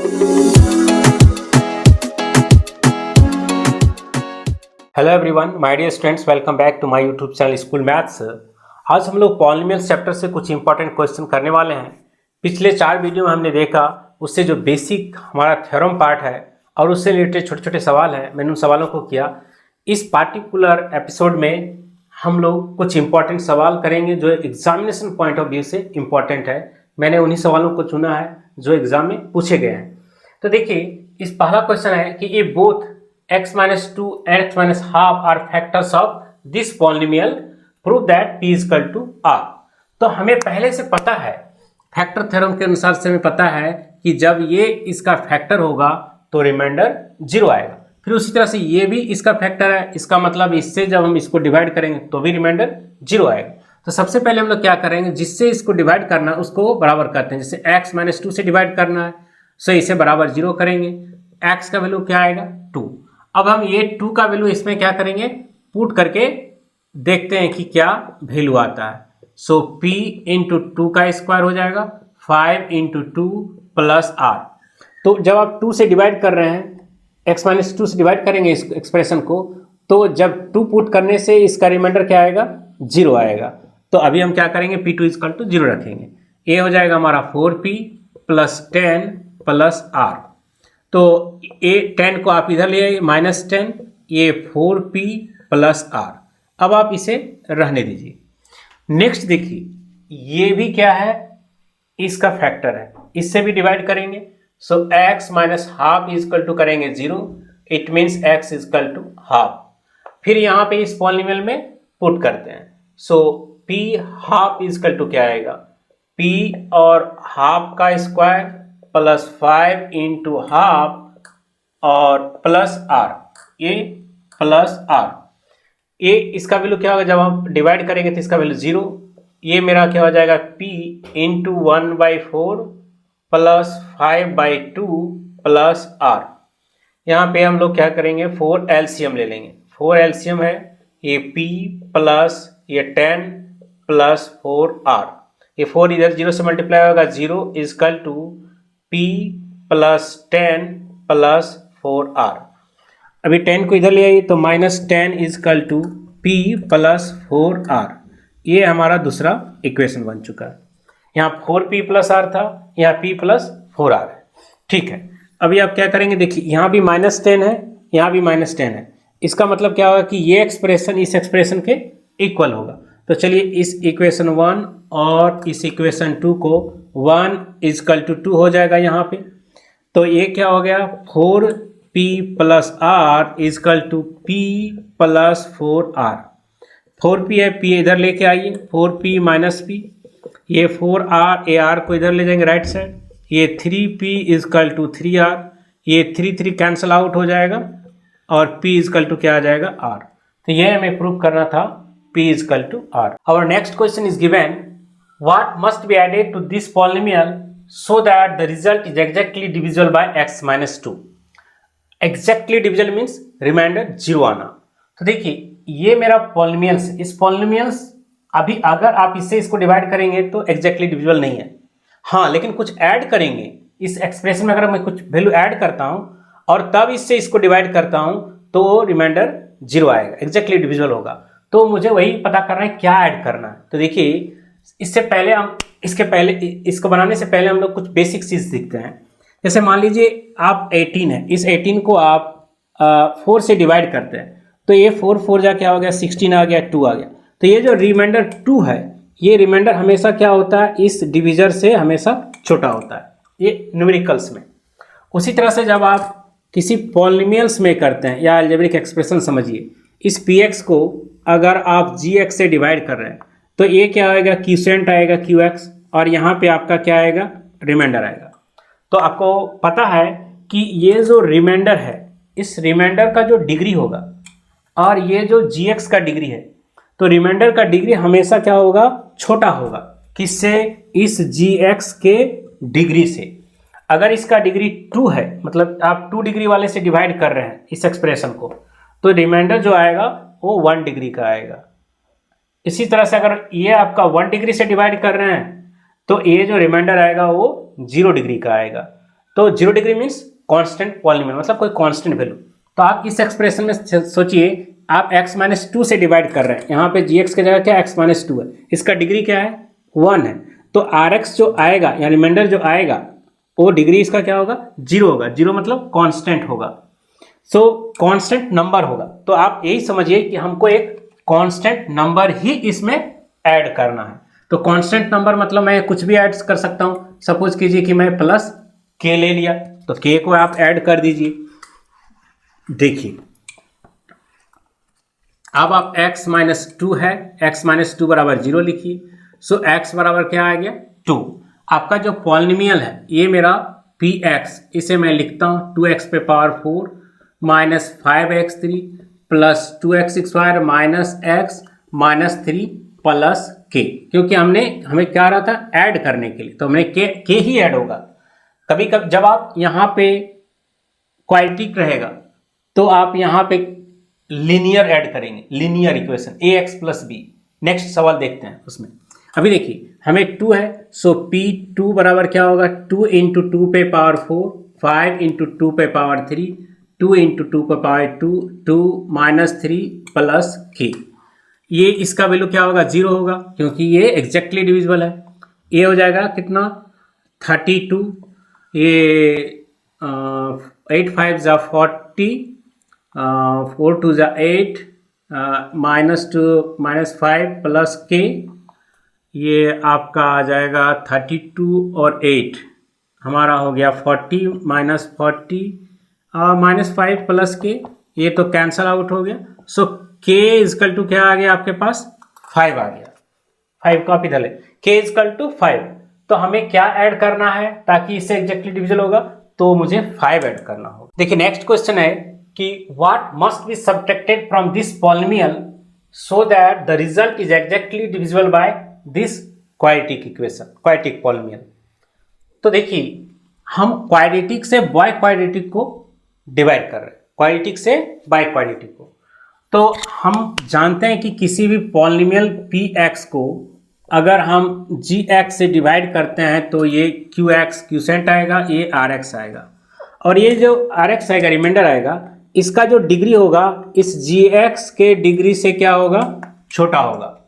Hello everyone, my dear students, welcome back to my YouTube channel school maths. आज हम लोग polynomial chapter से कुछ इंपॉर्टेंट क्वेश्चन करने वाले हैं। पिछले 4 वीडियो में हमने देखा उससे जो बेसिक हमारा थ्योरम पार्ट है और उससे रिलेटेड छोटे छोटे सवाल हैं, मैंने उन सवालों को किया। इस पार्टिकुलर एपिसोड में हम लोग कुछ इंपॉर्टेंट सवाल करेंगे जो एग्जामिनेशन पॉइंट ऑफ व्यू से इंपॉर्टेंट है। मैंने उन्हीं सवालों को चुना है जो एग्जाम में पूछे गए हैं। तो देखिए, इस पहला क्वेश्चन है कि ये both x minus 2 and x minus half are factors of this polynomial, prove that p is equal to r। तो हमें पहले से पता है, फैक्टर थ्योरम के अनुसार से हमें पता है कि जब ये इसका फैक्टर होगा तो रिमाइंडर 0 आएगा। फिर उसी तरह से ये भी इसका फैक्टर है, इसका मतलब इससे जब हम इसको डिवाइड करेंगे तो भी रिमाइंडर 0 आएगा। तो सबसे पहले हम लोग क्या करेंगे, जिससे इसको डिवाइड करना है उसको बराबर करते हैं। जैसे x minus 2 से डिवाइड करना है, सो इसे बराबर 0 करेंगे। x का वैल्यू क्या आएगा 2। अब हम ये 2 का वैल्यू इसमें क्या करेंगे, पुट करके देखते हैं कि क्या वैल्यू आता है। सो p इंटू 2 का स्क्वायर हो जाएगा 5 इंटू 2 प्लस r। तो जब आप 2 से डिवाइड कर रहे हैं, x माइनस 2 से डिवाइड करेंगे इस एक्सप्रेशन को, तो जब 2 पुट करने से इसका रिमाइंडर क्या आएगा 0 आएगा। तो अभी हम क्या करेंगे, p2 इक्वल टू 0 रखेंगे। ये हो जाएगा हमारा 4p प्लस 10 प्लस r। तो ये 10 को आप इधर ले आइए, -10, ये 4p प्लस r। अब आप इसे रहने दीजिए। नेक्स्ट देखिए, ये भी क्या है, इसका फैक्टर है, इससे भी डिवाइड करेंगे। So x minus half is equal to करेंगे 0, it means x is equal to half. फिर यहाँ पे इस पॉलिनोमियल में पुट करते हैं। So p half is equal to क्या आएगा, p और हाफ का स्क्वायर प्लस 5 इंटू हाफ और प्लस r, ये प्लस r। ये इसका वैल्यू क्या होगा, जब हम डिवाइड करेंगे तो इसका वैल्यू 0। ये मेरा क्या हो जाएगा, p into 1/4 plus 5/2 plus r। यहाँ पे हम लोग क्या करेंगे, 4 एलसीएम ले लेंगे। 4 एलसीएम है, ये p प्लस ये 10 प्लस 4r। ये 4 इधर 0 से मल्टीप्लाई होगा, 0 is equal to p plus 10 plus 4r। अभी 10 को इधर ले आइए तो -10 is equal to p plus 4r। ये हमारा दूसरा इक्वेशन बन चुका है। यहाँ 4p प्लस r था, यहाँ p प्लस 4r है। ठीक है, अभी आप क्या करेंगे, देखिए यहाँ भी -10 है, यहाँ भी -10 है। इसका मतलब क्या होगा कि ये एक्सप्रेशन इस एक्सप्रेशन के इक्वल होगा। तो चलिए इस इक्वेशन 1 और इस इक्वेशन 2 को 1 इज इक्वल टू 2 हो जाएगा यहाँ पे। तो ये क्या हो गया, 4p plus r is equal to p plus 4r। 4p है, p इधर लेके आइए, 4p माइनस p, ये 4r, ये r को इधर ले जाएंगे राइट साइड, ये 3p is equal to 3r, ये 3 कैंसिल आउट हो जाएगा और p इज इक्वल टू क्या आ जाएगा r। तो ये हमें प्रूव करना था, p is equal to r. Our next question is given, what must be added to this polynomial so that the result is exactly divisible by x minus 2? Exactly divisible means remainder 0 आना। तो देखिए, ये मेरा polynomials, इस polynomials अभी अगर आप इससे इसको डिवाइड करेंगे तो एग्जैक्टली डिविजिबल नहीं है। हाँ, लेकिन कुछ ऐड करेंगे इस एक्सप्रेशन में, अगर मैं कुछ वैल्यू ऐड करता हूँ और तब इससे इसको डिवाइड करता हूँ तो रिमाइंडर 0 आएगा, एग्जैक्टली डिविजिबल होगा। तो मुझे वही पता करना है क्या ऐड करना है। तो देखिए, इससे पहले हम इसको बनाने से पहले हम लोग कुछ बेसिक चीज़ सीखते हैं। जैसे मान लीजिए आप 18 है, इस 18 को आप 4 से डिवाइड करते हैं, तो ये 4 जा क्या हो गया, 16 आ गया, 2 आ गया। तो ये जो रिमाइंडर 2 है, ये रिमाइंडर हमेशा क्या होता है, इस डिविजर से हमेशा छोटा होता है, ये न्यूमेरिकल्स में। उसी तरह से जब आप किसी पॉलिनोमियल्स में करते हैं या अलजेब्रिक एक्सप्रेशन समझिए, इस px को अगर आप gx से डिवाइड कर रहे हैं तो ये क्या आएगा, क्यूसेंट आएगा qx, और यहाँ पे आपका क्या आएगा, रिमाइंडर आएगा। तो आपको पता है कि ये जो रिमाइंडर है, इस रिमाइंडर का जो डिग्री होगा और ये जो gx का डिग्री है, तो रिमाइंडर का डिग्री हमेशा क्या होगा, छोटा होगा। किससे, इस gx के डिग्री से। अगर इसका डिग्री 2 है, मतलब आप 2 डिग्री वाले से डिवाइड कर रहे हैं इस एक्सप्रेशन को, तो रिमाइंडर जो आएगा वो 1 डिग्री का आएगा। इसी तरह से अगर ये आपका 1 डिग्री से डिवाइड कर रहे हैं तो ये जो रिमाइंडर आएगा वो 0 डिग्री का आएगा। तो 0 डिग्री मीन्स कांस्टेंट पॉलिनोमियल, मतलब कोई कांस्टेंट वैल्यू। तो आप इस एक्सप्रेशन में सोचिए, आप x-2 से डिवाइड कर रहे हैं, यहाँ पे gx की जगह क्या x-2 है, इसका डिग्री क्या है 1 है, तो rx जो आएगा या रिमाइंडर जो आएगा वो डिग्री इसका क्या होगा 0 होगा। 0 मतलब कांस्टेंट होगा, सो कांस्टेंट नंबर होगा। तो आप यही समझिए कि हमको एक कांस्टेंट नंबर ही इसमें ऐड करना है। तो कांस्टेंट नंबर मतलब मैं कुछ भी ऐड कर सकता हूँ। सपोज कीजिए कि मैं प्लस k ले लिया, तो k को आप ऐड कर दीजिए। देखिए अब आप x-2 है, x-2 बराबर 0 लिखिए। सो x बराबर क्या आ गया 2। आपका जो पॉलिनोमियल है ये मेरा px, इसे मैं लिखता हूँ 2x पे power 4 minus 5x3 plus 2x square minus x minus 3 plus k, क्योंकि हमें क्या रहा था ऐड करने के लिए, तो हमने k ही ऐड होगा। कभी कभी जब आप यहाँ पे क्वाड्रेटिक रहेगा तो आप यहाँ पे लीनियर ऐड करेंगे, linear equation ax plus b. Next सवाल देखते हैं उसमें। अभी देखिए हमें 2 है, सो p2 बराबर क्या होगा 2 इंटू 2 पे पावर 4, 5 इंटू 2 पे पावर 3, 2 इंटू 2 पे पावर 2, 2 माइनस 3 प्लस k। ये इसका वैल्यू क्या होगा 0 होगा, क्योंकि ये एग्जैक्टली डिविजिबल है। ये हो जाएगा कितना 32, ये 8 5 जा 40, 4 2 जा 8, माइनस 5 प्लस k, ये आपका आ जाएगा 32 और 8 हमारा हो गया 40 माइनस 40 माइनस 5 प्लस k, ये तो कैंसल आउट हो गया। सो k इजकल टू क्या आ गया आपके पास 5 आ गया। 5 कॉपी डाले, k इजकल टू 5। तो हमें क्या ऐड करना है ताकि इससे एग्जैक्टली डिविजन होगा, तो मुझे 5 ऐड करना होगा। देखिए नेक्स्ट क्वेश्चन है कि what must be subtracted from this polynomial so that the result is exactly divisible by this quadratic equation, quadratic polynomial. तो देखिए हम क्वाड्रेटिक से बाय क्वाड्रेटिक को डिवाइड कर रहे हैं, क्वाड्रेटिक से बाय क्वाड्रेटिक को। तो हम जानते हैं कि किसी भी पॉलिनोमियल px को अगर हम gx से डिवाइड करते हैं तो ये qx क्यूसेंट आएगा, ये rx आएगा, और ये जो rx आएगा रिमाइंडर आएगा, इसका जो डिग्री होगा इस gx के डिग्री से क्या होगा छोटा होगा।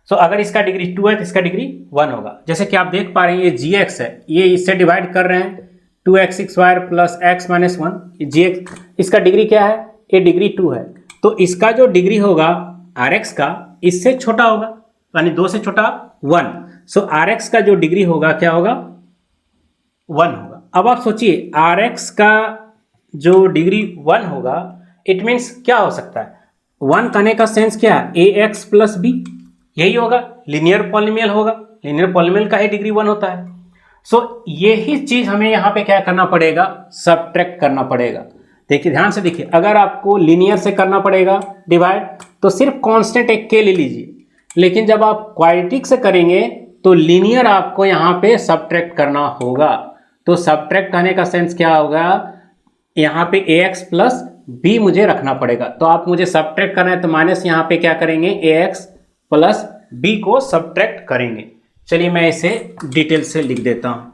सो अगर इसका डिग्री 2 है तो इसका डिग्री 1 होगा। जैसे कि आप देख पा रहे हैं ये gx है, ये इससे डिवाइड कर रहे हैं 2x square plus x minus 1, gx इसका डिग्री क्या है ये डिग्री 2 है, तो इसका जो डिग्री होगा rx का इससे छोटा होगा, यानी 2 से छोटा 1। सो rx का जो डिग्री होगा क्या होगा 1 होगा। अब आप सोचिए rx का जो डिग्री 1 होगा, इट मीन्स क्या हो सकता है 1 कहने का सेंस क्या है ax प्लस b, यही होगा, लीनियर पॉलिनोमियल होगा, लीनियर पॉलिनोमियल का ही डिग्री 1 होता है। सो यही चीज हमें यहाँ पे क्या करना पड़ेगा सब्ट्रैक्ट करना पड़ेगा। देखिए ध्यान से देखिए, अगर आपको लीनियर से करना पड़ेगा डिवाइड तो सिर्फ कांस्टेंट एक के ले लीजिए, लेकिन जब आप क्वाड्रेटिक से करेंगे तो लीनियर आपको यहाँ पे सब्ट्रैक्ट करना होगा। तो सब्ट्रैक्ट करने का सेंस क्या होगा, यहाँ पे ax प्लस b मुझे रखना पड़ेगा। तो आप मुझे सब्ट्रैक्ट करना है तो माइनस यहाँ पे क्या करेंगे ax प्लस b को सब्ट्रैक्ट करेंगे। चलिए मैं इसे डिटेल से लिख देता हूँ।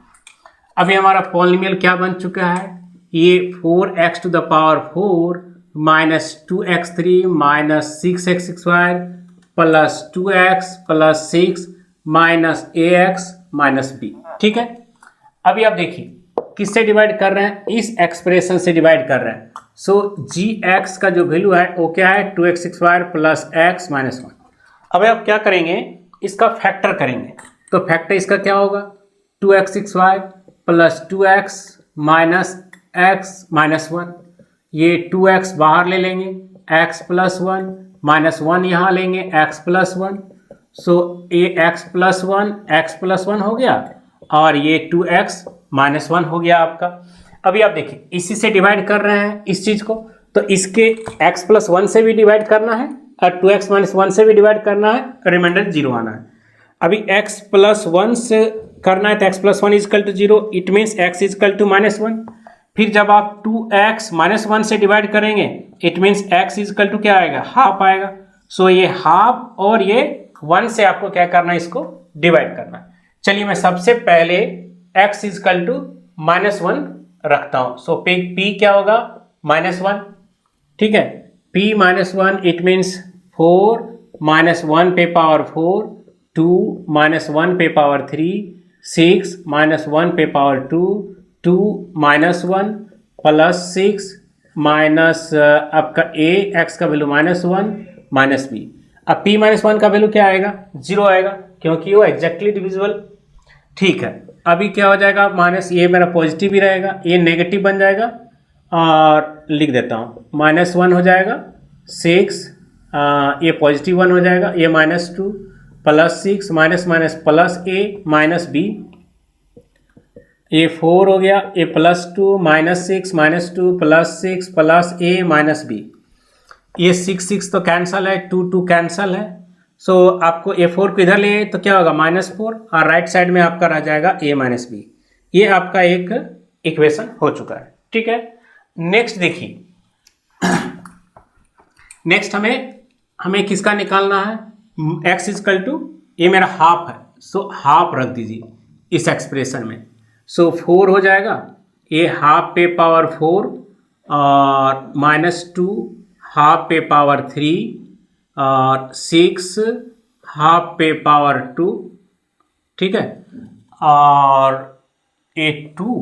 अभी हमारा पॉलिनोमियल क्या बन चुका है, ये 4x to the power 4 minus 2x3 minus 6x square plus 2x plus 6 minus ax minus b। ठीक है, अभी आप देखिए किससे डिवाइड कर रहे हैं, इस एक्सप्रेशन से डिवाइड कर रहे हैं। सो gx का जो वैल्यू है वो क्या है 2x square plus x minus 1। अब आप क्या करेंगे इसका फैक्टर करेंगे, तो फैक्टर इसका क्या होगा 2x square plus 2x minus x minus 1, ये 2x बाहर ले लेंगे, x प्लस 1 माइनस 1 यहाँ लेंगे x प्लस 1। सो ये x प्लस 1 हो गया और ये 2x माइनस 1 हो गया आपका। अभी आप देखिए इसी से डिवाइड कर रहे हैं इस चीज को, तो इसके x प्लस 1 से भी डिवाइड करना है और 2x माइनस 1 से भी डिवाइड करना है, रिमाइंडर 0 आना है। अभी x प्लस 1 से करना है तो x plus 1 is equal to 0, it means x is equal to minus 1। फिर जब आप 2x माइनस 1 से डिवाइड करेंगे it means x is equal to क्या आएगा हाफ आएगा। सो ये हाफ और ये 1 से आपको क्या करना है इसको डिवाइड करना है। चलिए मैं सबसे पहले x इजकल टू माइनस 1 रखता हूँ। सो पी क्या होगा, -1, ठीक है। p -1 इट मीन्स 4 -1 पे पावर 4, 2 -1 पे पावर 3, 6 -1 पे पावर 2, 2 -1 प्लस 6 माइनस आपका a x का वैल्यू -1 माइनस b। अब p -1 का वैल्यू क्या आएगा, 0 आएगा, क्योंकि वो एग्जैक्टली डिविजिबल। ठीक है, अभी क्या हो जाएगा, माइनस ये मेरा पॉजिटिव ही रहेगा, ये नेगेटिव बन जाएगा, और लिख देता हूँ -1 हो जाएगा, 6 ये पॉजिटिव 1 हो जाएगा, ये -2 plus 6 minus minus plus a minus b, ये 4 हो गया, ये +2 -6 -2 +6 प्लस a माइनस b, ये 6 तो कैंसल है, 2 कैंसल है। सो आपको A4 को इधर ले तो क्या होगा, -4, और राइट साइड में आपका रह जाएगा a माइनस बी। ये आपका एक इक्वेशन हो चुका है। ठीक है, नेक्स्ट देखिए, नेक्स्ट हमें किसका निकालना है, x = ये मेरा हाफ है, सो हाफ रख दीजिए इस एक्सप्रेशन में। सो 4 हो जाएगा, ये हाफ पे पावर 4 और -2 हाफ पे पावर 3 और 6 हाफ पे पावर 2, ठीक है, और ये 2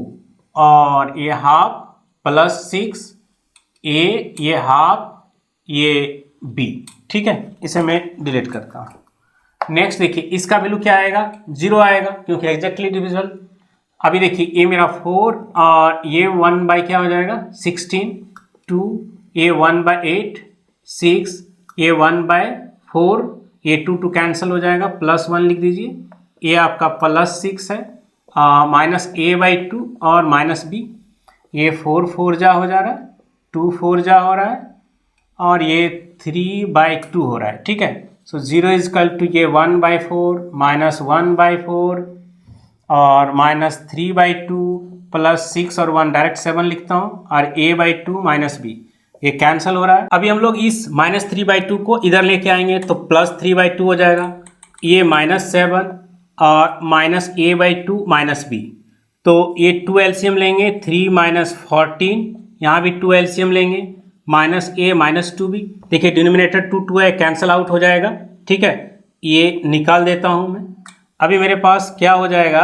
और ये हाफ प्लस 6 ये हाफ ये b। ठीक है, इसे मैं डिलीट करता हूँ। नेक्स्ट देखिए, इसका वैल्यू क्या आएगा, 0 आएगा, क्योंकि एग्जैक्टली डिविजिबल। अभी देखिए, ये मेरा 4 और ये 1 बाई क्या हो जाएगा, 16, 2 ये 1/8, 6 ये 1/4, ये 2 कैंसिल हो जाएगा, +1 लिख दीजिए, ये आपका +6 है, -a/2 और -b, ये 4 जा हो जा रहा है, 2 जा हो रहा है, और ये 3/2 हो रहा है। ठीक है, सो 0 = ये 1/4 -1/4 और -3/2 +6 और 1 डायरेक्ट 7 लिखता हूँ, और a/2 -b, ये कैंसिल हो रहा है। अभी हम लोग इस -3/2 को इधर लेके आएंगे तो +3/2 हो जाएगा, ये -7 और -a/2 -b, तो ये 2 एलसीएम लेंगे, 3 - 14, यहाँ भी 2 एलसीएम लेंगे, -a -2b, देखिए डिनोमिनेटर 2 है, कैंसिल आउट हो जाएगा। ठीक है, ये निकाल देता हूँ मैं। अभी मेरे पास क्या हो जाएगा,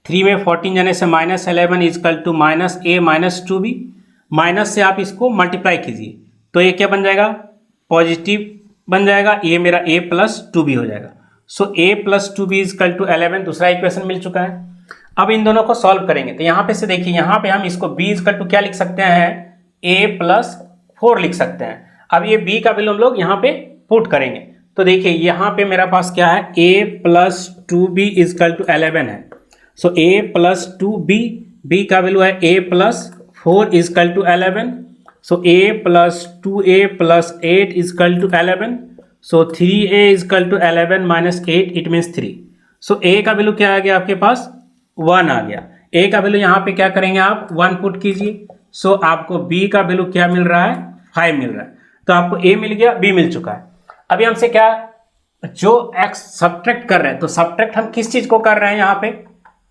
3 में 14 जाने से -11 = -a -2b, माइनस से आप इसको मल्टीप्लाई कीजिए तो ये क्या बन जाएगा, पॉजिटिव बन जाएगा, ये मेरा a + 2b हो जाएगा। सो a + 2b = 11, दूसरा इक्वेशन मिल चुका है। अब इन दोनों को सॉल्व करेंगे तो यहाँ पे से देखिए, यहाँ पे हम इसको b = क्या लिख सकते हैं, a + 4 लिख सकते हैं। अब ये b का वैल्यू हम लोग यहाँ पे पुट करेंगे तो देखिए, यहाँ पे मेरा पास क्या है, a + 2b = 11 है। सो a + 2b, b का वैल्यू है a + 4 = 11, so a + 2a + 8 = 11, so 3a = 11 - 8 it means 3। So a का वैल्यू क्या आ गया आपके पास, 1 आ गया। a का वैल्यू यहाँ पे क्या करेंगे आप, 1 पुट कीजिए, सो आपको b का वैल्यू क्या मिल रहा है, 5 मिल रहा है। तो आपको a मिल गया, b मिल चुका है। अभी हमसे क्या, जो x सब्ट्रैक्ट कर रहे हैं, तो सब्ट्रैक्ट हम किस चीज को कर रहे हैं, यहाँ पे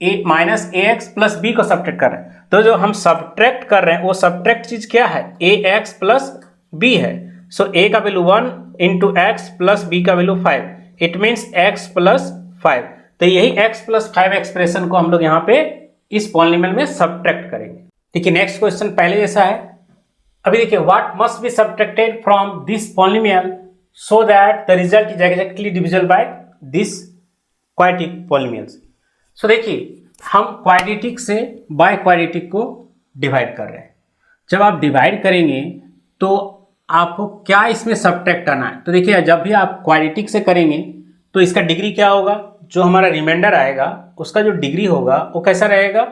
-ax + b को सब्ट्रैक्ट कर रहे हैं। तो जो हम सब्ट्रैक्ट कर रहे हैं वो सब्ट्रैक्ट चीज क्या है, ax + b है। सो a का वैल्यू 1 × x + b का वैल्यू 5, इट मीन्स x + 5। तो यही x + 5 एक्सप्रेशन को हम लोग यहाँ पे इस पॉलिनोमियल में सब्ट्रैक्ट करेंगे। देखिए, नेक्स्ट क्वेश्चन पहले जैसा है। अभी देखिए, what must be subtracted from this polynomial so that the result is exactly divisible by this quadratic polynomials. So देखिए, हम क्वाड्रेटिक से बाय क्वाड्रेटिक को डिवाइड कर रहे हैं। जब आप डिवाइड करेंगे तो आपको क्या इसमें सब्ट्रैक्ट करना है, तो देखिए, जब भी आप क्वाड्रेटिक से करेंगे तो इसका डिग्री क्या होगा, जो हमारा रिमाइंडर आएगा उसका जो डिग्री होगा वो कैसा रहेगा,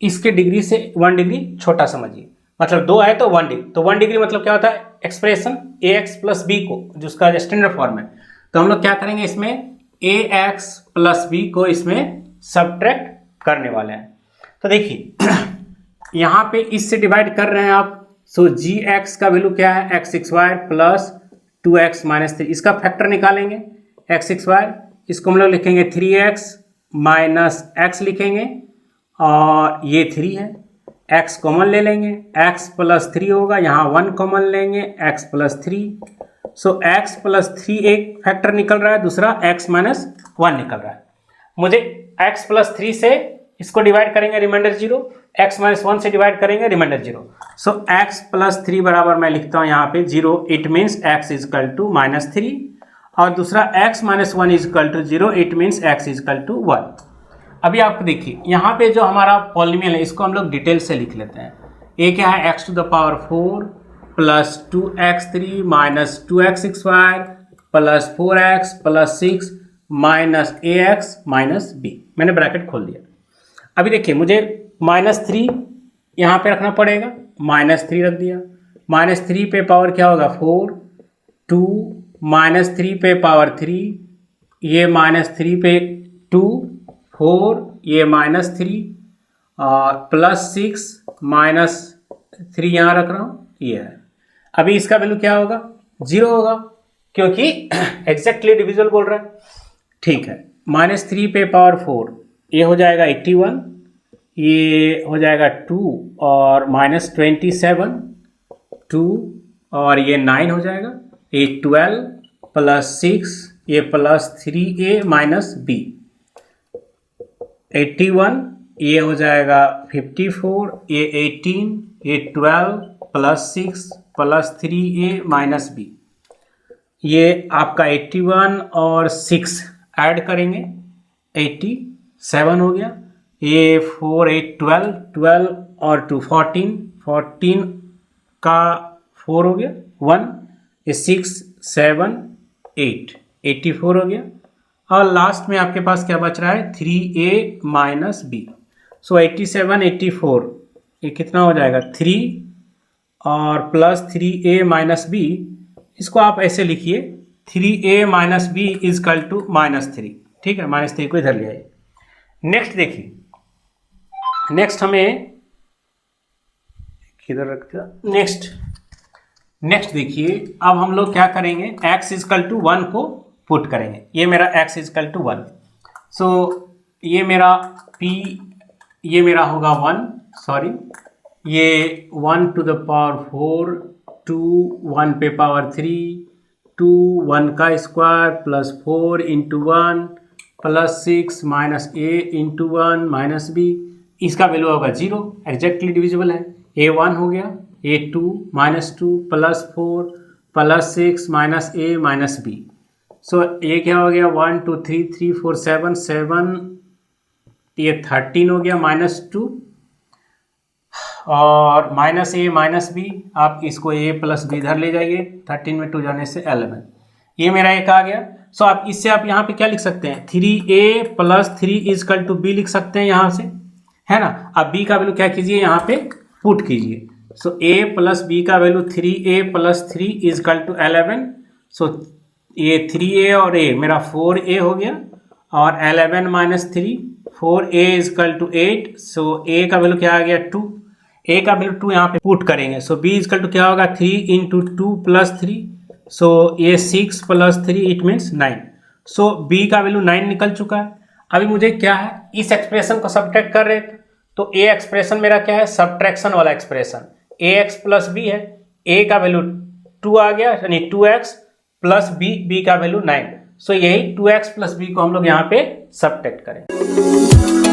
इसके डिग्री से 1 डिग्री छोटा समझिए, मतलब 2 है तो 1 डिग्री, तो 1 डिग्री मतलब क्या होता है, एक्सप्रेशन ax + b को, जिसका स्टैंडर्ड फॉर्म है, तो हम लोग क्या करेंगे, इसमें ax + b को इसमें सब्ट्रैक्ट करने वाले हैं। तो देखिए, यहाँ पे इससे डिवाइड कर रहे हैं आप, सो gx का वैल्यू क्या है, x(y) + 2x - 3, इसका फैक्टर निकालेंगे, x(y), इसको हम लोग लिखेंगे 3x - x लिखेंगे, और ये 3 है, x कॉमन ले लेंगे, x प्लस 3 होगा, यहाँ 1 कॉमन लेंगे, x प्लस 3। सो x प्लस 3 एक फैक्टर निकल रहा है, दूसरा x माइनस 1 निकल रहा है। मुझे x प्लस 3 से इसको डिवाइड करेंगे, रिमाइंडर 0, x माइनस 1 से डिवाइड करेंगे, रिमाइंडर 0। सो x प्लस 3 बराबर मैं लिखता हूँ यहाँ पे 0, it means x is equal to minus 3, और दूसरा x minus 1 is equal to 0, it means x is equal to 1। अभी आप देखिए यहाँ पे जो हमारा पॉलिनोमियल है इसको हम लोग डिटेल से लिख लेते हैं। ये क्या है, x to the power 4 plus 2x3 minus 2x square plus 4x plus 6 minus ax minus b। मैंने ब्रैकेट खोल दिया। अभी देखिए मुझे -3 यहाँ पे रखना पड़ेगा, -3 रख दिया। -3 पे पावर क्या होगा 4, 2 -3 पे पावर 3, ये -3 पे 2, 4, ये -3 और प्लस 6 -3 यहाँ रख रहा हूँ, ये है। अभी इसका वैल्यू क्या होगा 0 होगा, क्योंकि एग्जैक्टली डिविजिबल बोल रहा है। ठीक है, -3 पे पावर 4 ये हो जाएगा 81, ये हो जाएगा 2 और -27 2 और ये 9 हो जाएगा, ये 12 प्लस 6 ये प्लस 3a माइनस b, 81 ये हो जाएगा 54, ये 18, ये 12 plus 6 plus 3a minus b। ये आपका 81 और 6 ऐड करेंगे 87 हो गया। ये 4 8 12 12 और 2 14 14 का 4 हो गया 1, ये 6 7 8 84 हो गया। और लास्ट में आपके पास क्या बच रहा है 3a माइनस b। सो 87 84 ये कितना हो जाएगा 3 और प्लस 3a माइनस b। इसको आप ऐसे लिखिए 3a minus b is equal to -3। ठीक है, -3 को इधर ले आइए। नेक्स्ट देखिए, नेक्स्ट हमें किधर रखते, नेक्स्ट देखिए, अब हम लोग क्या करेंगे x इजकल टू 1 को पुट करेंगे। ये मेरा x इजकल टू 1, सो ये मेरा p, ये मेरा होगा 1, सॉरी ये 1 टू द पावर 4 2 1 पे पावर 3 2 1 का square plus 4 into 1 plus 6 minus a into 1 minus b। इसका वैल्यू होगा 0, एग्जैक्टली डिविजिबल है। a 1 हो गया, a 2 -2 plus 4 plus 6 minus a minus b। सो ये क्या हो गया 1 2 3 3 4 7 7, ये 13 हो गया -2 और माइनस a माइनस b। आप इसको a प्लस b इधर ले जाइए, 13 में 2 जाने से 11। ये मेरा एक आ गया। सो आप इससे आप यहाँ पे क्या लिख सकते हैं 3a plus 3 is equal to b लिख सकते हैं यहाँ से, है ना। अब b का वैल्यू क्या कीजिए यहाँ पे पुट कीजिए। सो a प्लस b का value 3a plus 3 is equal to 11। So ये 3a और a मेरा 4a हो गया और 11 minus 3 4a is equal to 8। So a का वैल्यू क्या आ गया 2, a का वैल्यू 2 यहाँ पे पुट करेंगे। सो b इजकल टू क्या होगा 3 इंटू 2 प्लस 3। सो ये 6 plus 3 it means 9। So b का वैल्यू 9 निकल चुका है। अभी मुझे क्या है इस एक्सप्रेशन को सब्ट्रैक्ट कर रहे थे, तो a एक्सप्रेशन मेरा क्या है सब्ट्रैक्शन वाला एक्सप्रेशन, ax प्लस b है, a का वैल्यू 2 आ गया यानी 2x प्लस b का वैल्यू 9। सो यही 2x प्लस b को हम लोग यहाँ पे सब्ट्रैक्ट करें।